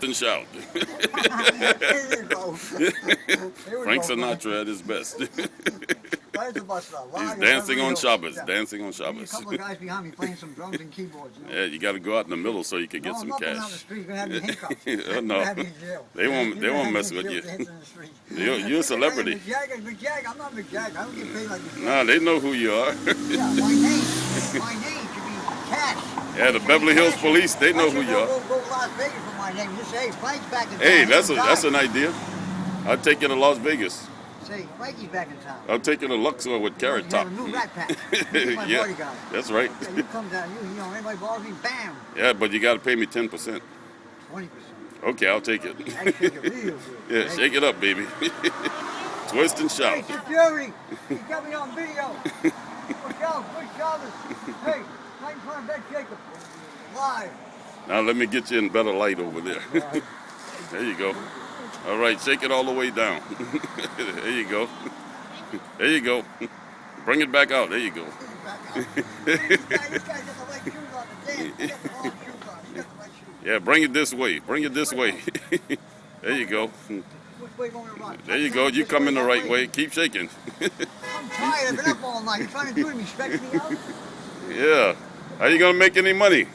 and shout. Frank Sinatra at his best. There's the bus stop. He's Live dancing on Hill. Shabbos. Yeah. Dancing on There's a Shabbos. couple of guys behind me playing some drums and keyboards. You know? Yeah, you got to go out in the middle so you can get No, some I'm not going out the cash. street. You're going to have me handcuffed. Oh, You're no, gonna have me in jail. they won't mess with you. You're a celebrity. Mick Jagger. I'm not Mick Jagger. I don't get paid like Mick Jagger. Nah, they know who you are. Yeah, my name should be Cash. Yeah, the Beverly Hills Police, they know who you are. Go to Las Vegas for my name. Just say, hey, Frank's back in town. Hey, that's an idea. I'll take you to Las Vegas. Say, Frankie's back in town. I'll take you to Luxor with Carrot Top. You have a new rat pack. You're my Yeah, bodyguard. that's right. Yeah, you come down, you know, anybody bothers me, bam. Yeah, but you got to pay me 10%. 20%. Okay, I'll take it. I shake it real good. Yeah, shake it up, baby. Twist and shout. Hey, security, you got me on video. Good job. Hey, 9 bet Jacob. Live. Now let me get you in better light over there. There you go. All right, shake it all the way down. There you go. There you go. Bring it back out. There you go. This guy got the right shoes on the dance. He got the wrong shoes on. He got the right shoes. Yeah, bring it this way. Bring it this way. There you go. Which way going to run? There you go. You come in the right way. Keep shaking. I'm tired. I've been up all night. You're trying to do it. You stretch me out? Yeah. How you gonna make any money?